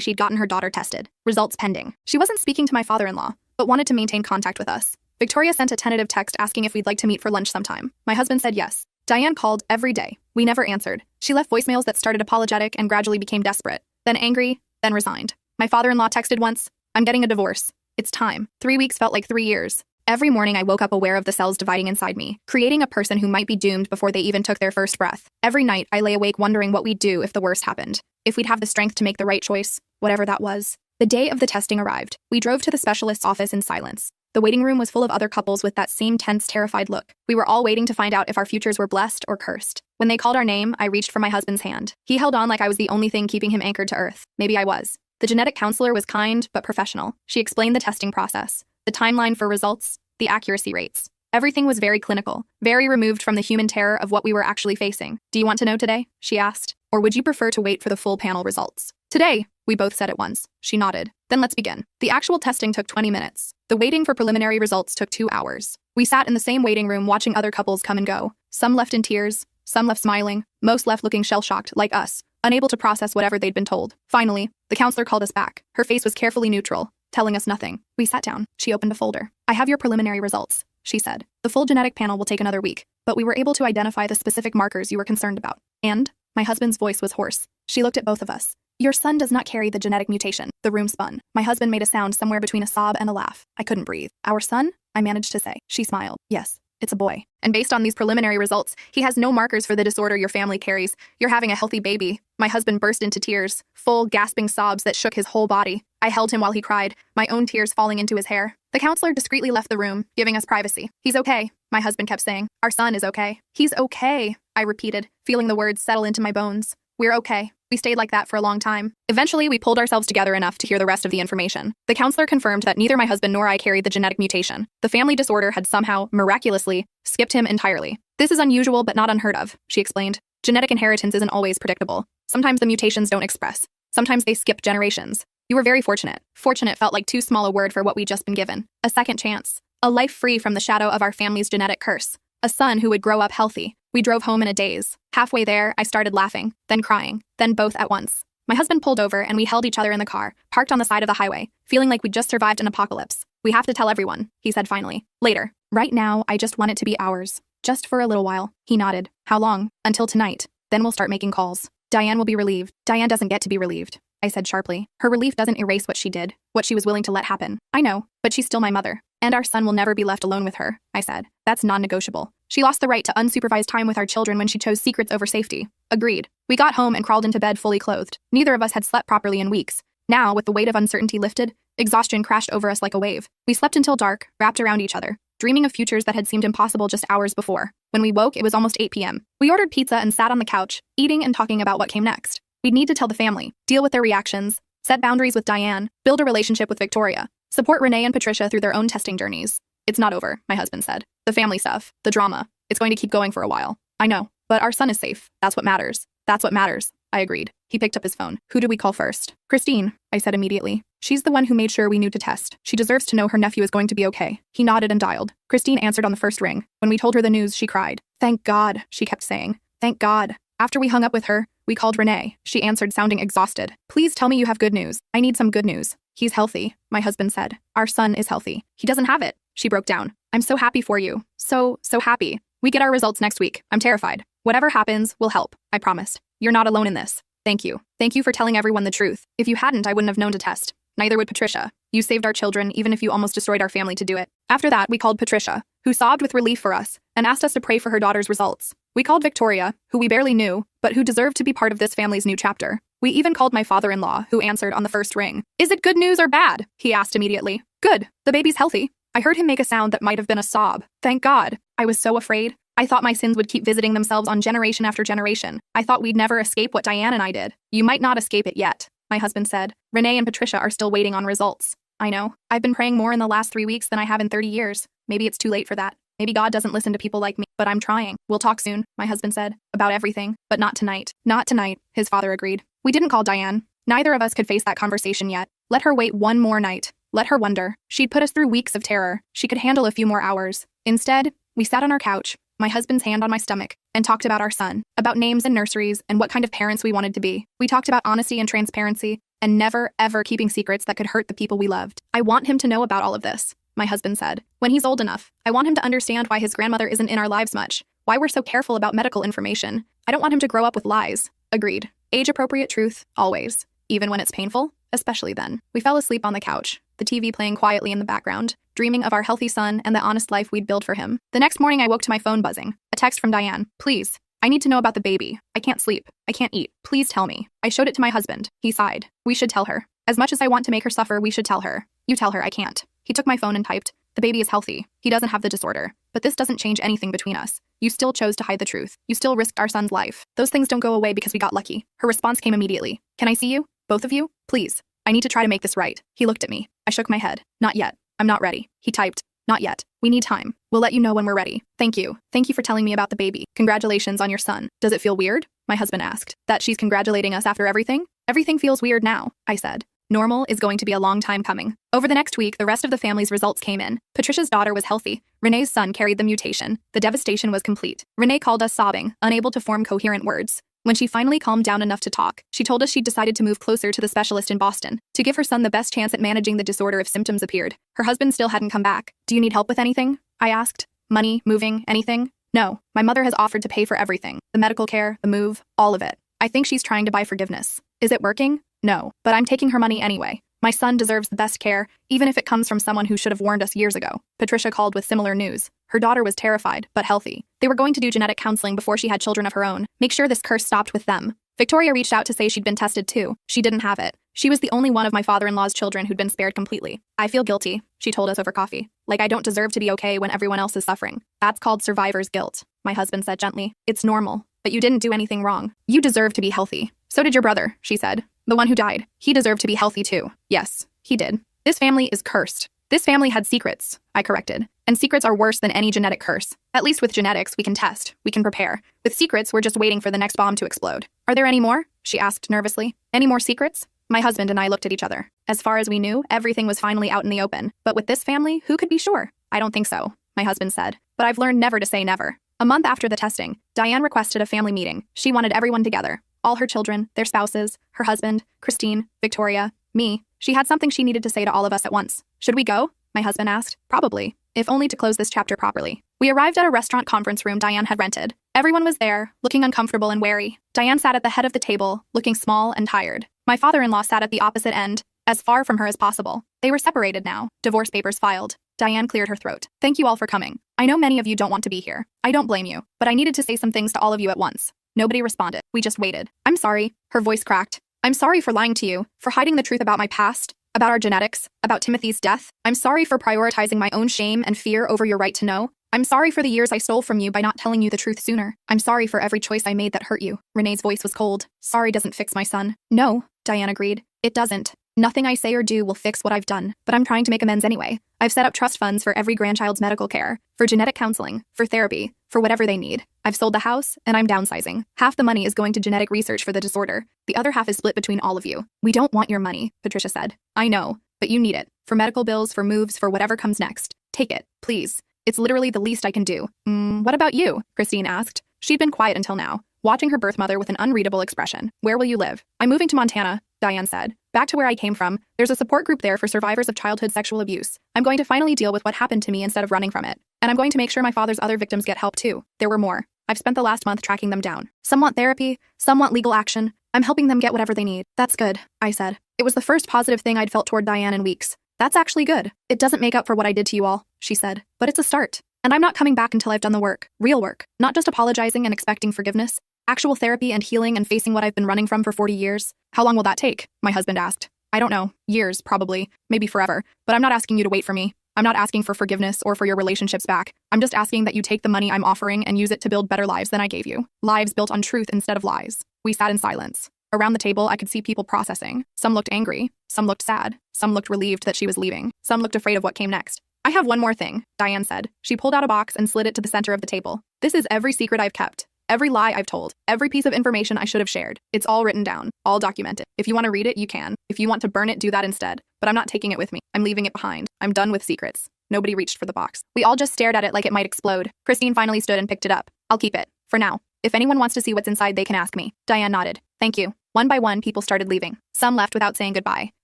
she'd gotten her daughter tested. Results pending. She wasn't speaking to my father-in-law, but wanted to maintain contact with us. Victoria sent a tentative text asking if we'd like to meet for lunch sometime. My husband said yes. Diane called every day. We never answered. She left voicemails that started apologetic and gradually became desperate, then angry, then resigned. My father-in-law texted once, "I'm getting a divorce. It's time." 3 weeks felt like 3 years. Every morning I woke up aware of the cells dividing inside me, creating a person who might be doomed before they even took their first breath. Every night I lay awake wondering what we'd do if the worst happened. If we'd have the strength to make the right choice, whatever that was. The day of the testing arrived. We drove to the specialist's office in silence. The waiting room was full of other couples with that same tense, terrified look. We were all waiting to find out if our futures were blessed or cursed. When they called our name, I reached for my husband's hand. He held on like I was the only thing keeping him anchored to earth. Maybe I was. The genetic counselor was kind but professional. She explained the testing process, the timeline for results, the accuracy rates. Everything was very clinical, very removed from the human terror of what we were actually facing. "Do you want to know today?" she asked. "Or would you prefer to wait for the full panel results?" "Today," we both said at once. She nodded. "Then let's begin." The actual testing took 20 minutes. The waiting for preliminary results took 2 hours. We sat in the same waiting room watching other couples come and go. Some left in tears, some left smiling, most left looking shell-shocked, like us, unable to process whatever they'd been told. Finally, the counselor called us back. Her face was carefully neutral, telling us nothing. We sat down. She opened a folder. "I have your preliminary results," she said. "The full genetic panel will take another week, but we were able to identify the specific markers you were concerned about." And my husband's voice was hoarse. She looked at both of us. "Your son does not carry the genetic mutation." The room spun. My husband made a sound somewhere between a sob and a laugh. I couldn't breathe. "Our son?" I managed to say. She smiled. "Yes, it's a boy. And based on these preliminary results, he has no markers for the disorder your family carries. You're having a healthy baby." My husband burst into tears, full, gasping sobs that shook his whole body. I held him while he cried, my own tears falling into his hair. The counselor discreetly left the room, giving us privacy. "He's okay," my husband kept saying. "Our son is okay." "He's okay," I repeated, feeling the words settle into my bones. "We're okay." We stayed like that for a long time. Eventually, we pulled ourselves together enough to hear the rest of the information. The counselor confirmed that neither my husband nor I carried the genetic mutation. The family disorder had somehow, miraculously, skipped him entirely. "This is unusual but not unheard of," she explained. "Genetic inheritance isn't always predictable. Sometimes the mutations don't express. Sometimes they skip generations. You were very fortunate." Fortunate felt like too small a word for what we'd just been given. A second chance. A life free from the shadow of our family's genetic curse. A son who would grow up healthy. We drove home in a daze. Halfway there, I started laughing, then crying, then both at once. My husband pulled over and we held each other in the car, parked on the side of the highway, feeling like we'd just survived an apocalypse. "We have to tell everyone," he said finally. "Later. Right now, I just want it to be ours. Just for a little while." He nodded. "How long?" "Until tonight. Then we'll start making calls. Diane will be relieved." "Diane doesn't get to be relieved," I said sharply. "Her relief doesn't erase what she did, what she was willing to let happen." "I know, but she's still my mother. And our son will never be left alone with her," I said. "That's non-negotiable. She lost the right to unsupervised time with our children when she chose secrets over safety." "Agreed." We got home and crawled into bed fully clothed. Neither of us had slept properly in weeks. Now, with the weight of uncertainty lifted, exhaustion crashed over us like a wave. We slept until dark, wrapped around each other, dreaming of futures that had seemed impossible just hours before. When we woke, it was almost 8 p.m. We ordered pizza and sat on the couch, eating and talking about what came next. We'd need to tell the family, deal with their reactions, set boundaries with Diane, build a relationship with Victoria, support Renee and Patricia through their own testing journeys. "It's not over," my husband said. "The family stuff, the drama, it's going to keep going for a while." "I know, but our son is safe. That's what matters." "That's what matters," I agreed. He picked up his phone. "Who do we call first?" "Christine," I said immediately. "She's the one who made sure we knew to test. She deserves to know her nephew is going to be okay." He nodded and dialed. Christine answered on the first ring. When we told her the news, she cried. "Thank God," she kept saying. "Thank God." After we hung up with her, we called Renee. She answered, sounding exhausted. "Please tell me you have good news. I need some good news." "He's healthy," my husband said. "Our son is healthy. He doesn't have it." She broke down. "I'm so happy for you. So happy. We get our results next week. I'm terrified. Whatever happens, we'll help. I promised. You're not alone in this. Thank you. Thank you for telling everyone the truth. If you hadn't, I wouldn't have known to test. Neither would Patricia. You saved our children, even if you almost destroyed our family to do it." After that, we called Patricia, who sobbed with relief for us, and asked us to pray for her daughter's results. We called Victoria, who we barely knew, but who deserved to be part of this family's new chapter. We even called my father-in-law, who answered on the first ring. "Is it good news or bad?" he asked immediately. "Good. The baby's healthy." I heard him make a sound that might have been a sob. Thank God. I was so afraid. I thought my sins would keep visiting themselves on generation after generation. I thought we'd never escape what Diane and I did. "You might not escape it yet," my husband said. "Renee and Patricia are still waiting on results." "I know. I've been praying more in the last 3 weeks than I have in 30 years. Maybe it's too late for that. Maybe God doesn't listen to people like me, but I'm trying." "We'll talk soon," my husband said. "About everything, but not tonight." "Not tonight," his father agreed. We didn't call Diane. Neither of us could face that conversation yet. Let her wait one more night. Let her wonder. She'd put us through weeks of terror. She could handle a few more hours. Instead, we sat on our couch, my husband's hand on my stomach, and talked about our son, about names and nurseries, and what kind of parents we wanted to be. We talked about honesty and transparency, and never, ever keeping secrets that could hurt the people we loved. I want him to know about all of this, my husband said. When he's old enough, I want him to understand why his grandmother isn't in our lives much, why we're so careful about medical information. I don't want him to grow up with lies. Agreed. Age-appropriate truth, always. Even when it's painful, especially then. We fell asleep on the couch, the TV playing quietly in the background, dreaming of our healthy son and the honest life we'd build for him. The next morning I woke to my phone buzzing. A text from Diane. Please. I need to know about the baby. I can't sleep. I can't eat. Please tell me. I showed it to my husband. He sighed. We should tell her. As much as I want to make her suffer, we should tell her. You tell her I can't. He took my phone and typed. The baby is healthy. He doesn't have the disorder. But this doesn't change anything between us. You still chose to hide the truth. You still risked our son's life. Those things don't go away because we got lucky. Her response came immediately. Can I see you? Both of you? Please. I need to try to make this right. He looked at me. I shook my head. Not yet. I'm not ready. He typed. Not yet. We need time. We'll let you know when we're ready. Thank you. Thank you for telling me about the baby. Congratulations on your son. Does it feel weird? My husband asked. That she's congratulating us after everything? Everything feels weird now, I said. Normal is going to be a long time coming. Over the next week, the rest of the family's results came in. Patricia's daughter was healthy. Renee's son carried the mutation. The devastation was complete. Renee called us sobbing, unable to form coherent words. When she finally calmed down enough to talk, she told us she'd decided to move closer to the specialist in Boston to give her son the best chance at managing the disorder if symptoms appeared. Her husband still hadn't come back. Do you need help with anything? I asked. Money, moving, anything? No. My mother has offered to pay for everything. The medical care, the move, all of it. I think she's trying to buy forgiveness. Is it working? No. But I'm taking her money anyway. My son deserves the best care, even if it comes from someone who should have warned us years ago. Patricia called with similar news. Her daughter was terrified, but healthy. They were going to do genetic counseling before she had children of her own. Make sure this curse stopped with them. Victoria reached out to say she'd been tested too. She didn't have it. She was the only one of my father-in-law's children who'd been spared completely. I feel guilty, she told us over coffee. Like I don't deserve to be okay when everyone else is suffering. That's called survivor's guilt, my husband said gently. It's normal, but you didn't do anything wrong. You deserve to be healthy. So did your brother, she said. The one who died. He deserved to be healthy too. Yes, he did. This family is cursed. This family had secrets, I corrected. And secrets are worse than any genetic curse. At least with genetics, we can test, we can prepare. With secrets, we're just waiting for the next bomb to explode. Are there any more? She asked nervously. Any more secrets? My husband and I looked at each other. As far as we knew, everything was finally out in the open. But with this family, who could be sure? I don't think so, my husband said. But I've learned never to say never. A month after the testing, Diane requested a family meeting. She wanted everyone together. All her children, their spouses, her husband, Christine, Victoria, me. She had something she needed to say to all of us at once. Should we go? My husband asked. Probably, if only to close this chapter properly. We arrived at a restaurant conference room Diane had rented. Everyone was there, looking uncomfortable and wary. Diane sat at the head of the table, looking small and tired. My father-in-law sat at the opposite end, as far from her as possible. They were separated now, divorce papers filed. Diane cleared her throat. Thank you all for coming. I know many of you don't want to be here. I don't blame you, but I needed to say some things to all of you at once. Nobody responded. We just waited. I'm sorry. Her voice cracked. I'm sorry for lying to you, for hiding the truth about my past, about our genetics, about Timothy's death. I'm sorry for prioritizing my own shame and fear over your right to know. I'm sorry for the years I stole from you by not telling you the truth sooner. I'm sorry for every choice I made that hurt you. Renee's voice was cold. Sorry doesn't fix my son. No, Diane agreed. It doesn't. Nothing I say or do will fix what I've done, but I'm trying to make amends anyway. I've set up trust funds for every grandchild's medical care, for genetic counseling, for therapy, for whatever they need. I've sold the house, and I'm downsizing. Half the money is going to genetic research for the disorder. The other half is split between all of you. We don't want your money, Patricia said. I know, but you need it. For medical bills, for moves, for whatever comes next. Take it, please. It's literally the least I can do. What about you? Christine asked. She'd been quiet until now, watching her birth mother with an unreadable expression. Where will you live? I'm moving to Montana, Diane said. Back to where I came from. There's a support group there for survivors of childhood sexual abuse. I'm going to finally deal with what happened to me instead of running from it. And I'm going to make sure my father's other victims get help too. There were more. I've spent the last month tracking them down. Some want therapy, some want legal action. I'm helping them get whatever they need. That's good, I said. It was the first positive thing I'd felt toward Diane in weeks. That's actually good. It doesn't make up for what I did to you all, she said. But it's a start. And I'm not coming back until I've done the work. Real work. Not just apologizing and expecting forgiveness. Actual therapy and healing and facing what I've been running from for 40 years. How long will that take? My husband asked. I don't know. Years, probably. Maybe forever. But I'm not asking you to wait for me. I'm not asking for forgiveness or for your relationships back. I'm just asking that you take the money I'm offering and use it to build better lives than I gave you. Lives built on truth instead of lies. We sat in silence. Around the table, I could see people processing. Some looked angry. Some looked sad. Some looked relieved that she was leaving. Some looked afraid of what came next. I have one more thing, Diane said. She pulled out a box and slid it to the center of the table. This is every secret I've kept. Every lie I've told, every piece of information I should have shared. It's all written down, all documented. If you want to read it, you can. If you want to burn it, do that instead. But I'm not taking it with me. I'm leaving it behind. I'm done with secrets. Nobody reached for the box. We all just stared at it like it might explode. Christine finally stood and picked it up. I'll keep it. For now. If anyone wants to see what's inside, they can ask me. Diane nodded. Thank you. One by one, people started leaving. Some left without saying goodbye.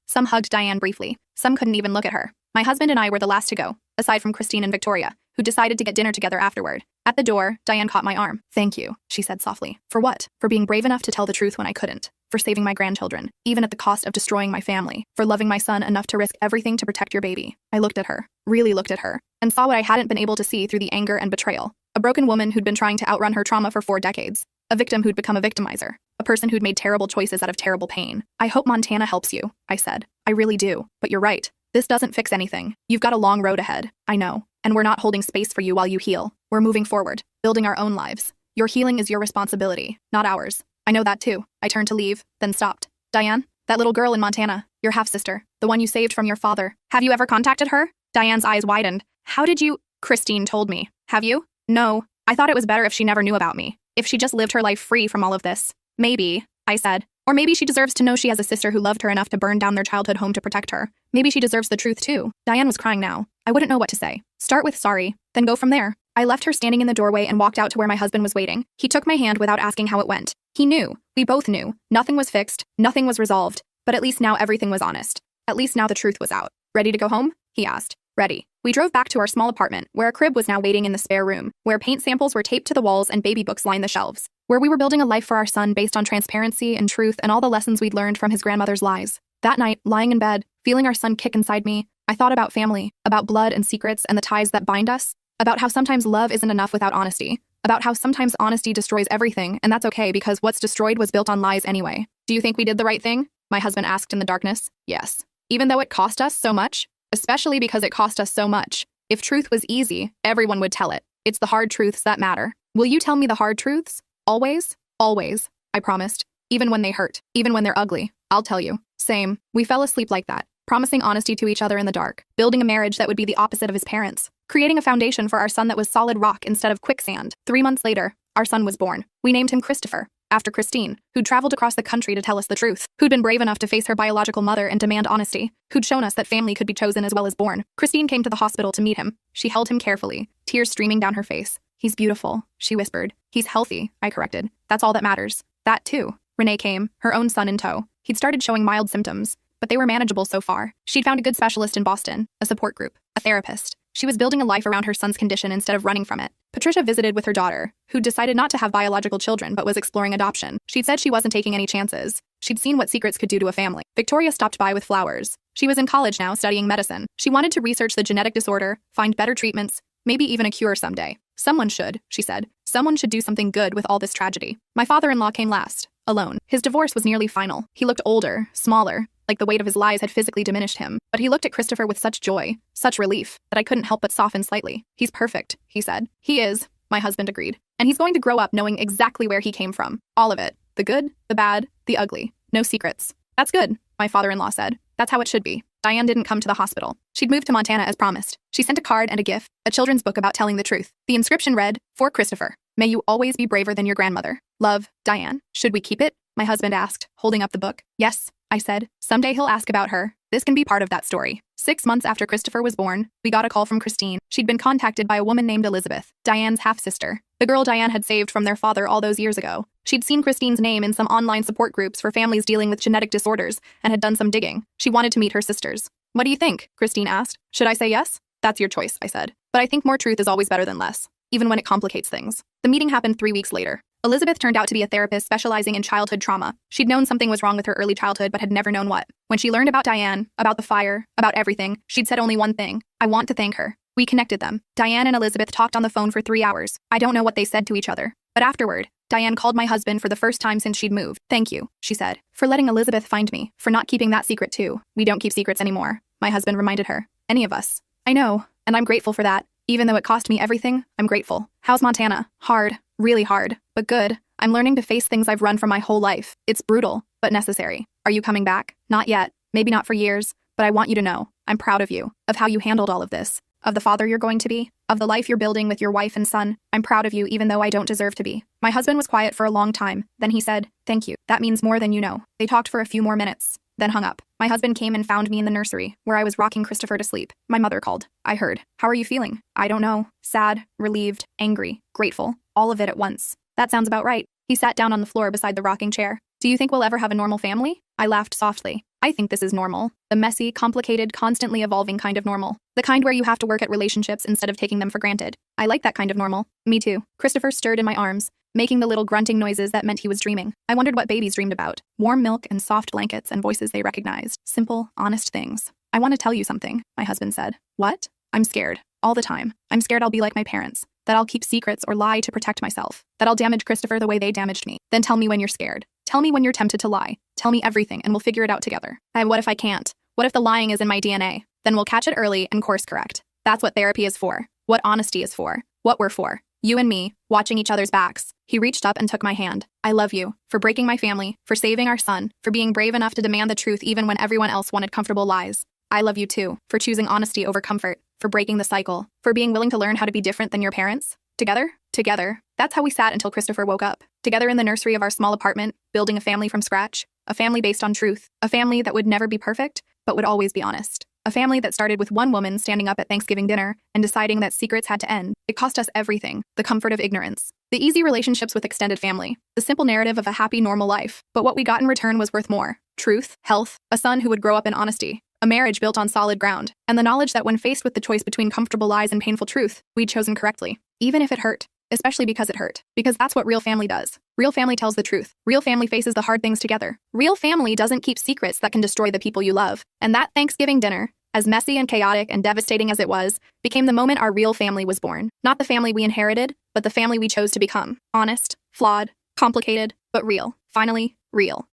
Some hugged Diane briefly. Some couldn't even look at her. My husband and I were the last to go, aside from Christine and Victoria, who decided to get dinner together afterward. At the door, Diane caught my arm. Thank you, she said softly. For what? For being brave enough to tell the truth when I couldn't. For saving my grandchildren, even at the cost of destroying my family. For loving my son enough to risk everything to protect your baby. I looked at her, really looked at her, and saw what I hadn't been able to see through the anger and betrayal. A broken woman who'd been trying to outrun her trauma for 4 decades. A victim who'd become a victimizer. A person who'd made terrible choices out of terrible pain. I hope Montana helps you, I said. I really do. But you're right. This doesn't fix anything. You've got a long road ahead. I know. And we're not holding space for you while you heal. We're moving forward, building our own lives. Your healing is your responsibility, not ours. I know that too. I turned to leave, then stopped. Diane, that little girl in Montana, your half-sister, the one you saved from your father. Have you ever contacted her? Diane's eyes widened. How did you? Christine told me. Have you? No. I thought it was better if she never knew about me. If she just lived her life free from all of this. Maybe, I said. Or maybe she deserves to know she has a sister who loved her enough to burn down their childhood home to protect her. Maybe she deserves the truth too. Diane was crying now. I wouldn't know what to say. Start with sorry, then go from there. I left her standing in the doorway and walked out to where my husband was waiting. He took my hand without asking how it went. He knew. We both knew. Nothing was fixed. Nothing was resolved. But at least now everything was honest. At least now the truth was out. Ready to go home? He asked. Ready. We drove back to our small apartment, where a crib was now waiting in the spare room, where paint samples were taped to the walls and baby books lined the shelves, where we were building a life for our son based on transparency and truth and all the lessons we'd learned from his grandmother's lies. That night, lying in bed, feeling our son kick inside me, I thought about family, about blood and secrets and the ties that bind us, about how sometimes love isn't enough without honesty, about how sometimes honesty destroys everything, and that's okay because what's destroyed was built on lies anyway. Do you think we did the right thing? My husband asked in the darkness. Yes. Even though it cost us so much? Especially because it cost us so much. If truth was easy, everyone would tell it. It's the hard truths that matter. Will you tell me the hard truths? Always? Always, I promised. Even when they hurt, even when they're ugly, I'll tell you. Same. We fell asleep like that, promising honesty to each other in the dark, building a marriage that would be the opposite of his parents, creating a foundation for our son that was solid rock instead of quicksand. 3 months later, our son was born. We named him Christopher, after Christine, who'd traveled across the country to tell us the truth, who'd been brave enough to face her biological mother and demand honesty, who'd shown us that family could be chosen as well as born. Christine came to the hospital to meet him. She held him carefully, tears streaming down her face. He's beautiful, she whispered. He's healthy, I corrected. That's all that matters. That too. Renee came, her own son in tow. He'd started showing mild symptoms, but they were manageable so far. She'd found a good specialist in Boston, a support group, a therapist. She was building a life around her son's condition instead of running from it. Patricia visited with her daughter, who'd decided not to have biological children but was exploring adoption. She'd said she wasn't taking any chances. She'd seen what secrets could do to a family. Victoria stopped by with flowers. She was in college now, studying medicine. She wanted to research the genetic disorder, find better treatments, maybe even a cure someday. Someone should, she said. Someone should do something good with all this tragedy. My father-in-law came last, alone. His divorce was nearly final. He looked older, smaller, like the weight of his lies had physically diminished him. But he looked at Christopher with such joy, such relief, that I couldn't help but soften slightly. He's perfect, he said. He is, my husband agreed. And he's going to grow up knowing exactly where he came from. All of it. The good, the bad, the ugly. No secrets. That's good, my father-in-law said. That's how it should be. Diane didn't come to the hospital. She'd moved to Montana as promised. She sent a card and a gift, a children's book about telling the truth. The inscription read, "For Christopher. May you always be braver than your grandmother. Love, Diane." Should we keep it? My husband asked, holding up the book. Yes, I said. Someday he'll ask about her. This can be part of that story. 6 months after Christopher was born, we got a call from Christine. She'd been contacted by a woman named Elizabeth, Diane's half-sister, the girl Diane had saved from their father all those years ago. She'd seen Christine's name in some online support groups for families dealing with genetic disorders and had done some digging. She wanted to meet her sisters. What do you think? Christine asked. Should I say yes? That's your choice, I said. But I think more truth is always better than less, even when it complicates things. The meeting happened 3 weeks later. Elizabeth turned out to be a therapist specializing in childhood trauma. She'd known something was wrong with her early childhood but had never known what. When she learned about Diane, about the fire, about everything, she'd said only one thing. I want to thank her. We connected them. Diane and Elizabeth talked on the phone for 3 hours. I don't know what they said to each other. But afterward, Diane called my husband for the first time since she'd moved. Thank you, she said, for letting Elizabeth find me, for not keeping that secret too. We don't keep secrets anymore, my husband reminded her. Any of us. I know, and I'm grateful for that. Even though it cost me everything, I'm grateful. How's Montana? Hard, really hard, but good. I'm learning to face things I've run from my whole life. It's brutal, but necessary. Are you coming back? Not yet. Maybe not for years, but I want you to know. I'm proud of you, of how you handled all of this, of the father you're going to be. of the life you're building with your wife and son. I'm proud of you even though I don't deserve to be. My husband was quiet for a long time. Then he said, "Thank you. That means more than you know." They talked for a few more minutes, then hung up. My husband came and found me in the nursery, where I was rocking Christopher to sleep. My mother called. I heard. "How are you feeling?" "I don't know. Sad, relieved, angry, grateful. All of it at once." "That sounds about right." He sat down on the floor beside the rocking chair. "Do you think we'll ever have a normal family?" I laughed softly. "I think this is normal. The messy, complicated, constantly evolving kind of normal. The kind where you have to work at relationships instead of taking them for granted. I like that kind of normal." "Me too." Christopher stirred in my arms, making the little grunting noises that meant he was dreaming. I wondered what babies dreamed about. Warm milk and soft blankets and voices they recognized. Simple, honest things. "I want to tell you something," my husband said. "What?" "I'm scared. All the time. I'm scared I'll be like my parents. That I'll keep secrets or lie to protect myself. That I'll damage Christopher the way they damaged me." "Then tell me when you're scared. Tell me when you're tempted to lie. Tell me everything and we'll figure it out together." "And what if I can't? What if the lying is in my DNA? Then we'll catch it early and course correct. That's what therapy is for. What honesty is for. What we're for. You and me, watching each other's backs." He reached up and took my hand. "I love you. For breaking my family. For saving our son. For being brave enough to demand the truth even when everyone else wanted comfortable lies. I love you too. For choosing honesty over comfort. For breaking the cycle. For being willing to learn how to be different than your parents. Together? Together." That's how we sat until Christopher woke up. Together in the nursery of our small apartment, building a family from scratch. A family based on truth. A family that would never be perfect, but would always be honest. A family that started with one woman standing up at Thanksgiving dinner and deciding that secrets had to end. It cost us everything. The comfort of ignorance. The easy relationships with extended family. The simple narrative of a happy, normal life. But what we got in return was worth more. Truth, health, a son who would grow up in honesty. A marriage built on solid ground. And the knowledge that when faced with the choice between comfortable lies and painful truth, we'd chosen correctly. Even if it hurt. Especially because it hurt. Because that's what real family does. Real family tells the truth. Real family faces the hard things together. Real family doesn't keep secrets that can destroy the people you love. And that Thanksgiving dinner, as messy and chaotic and devastating as it was, became the moment our real family was born. Not the family we inherited, but the family we chose to become. Honest, flawed, complicated, but real. Finally, real.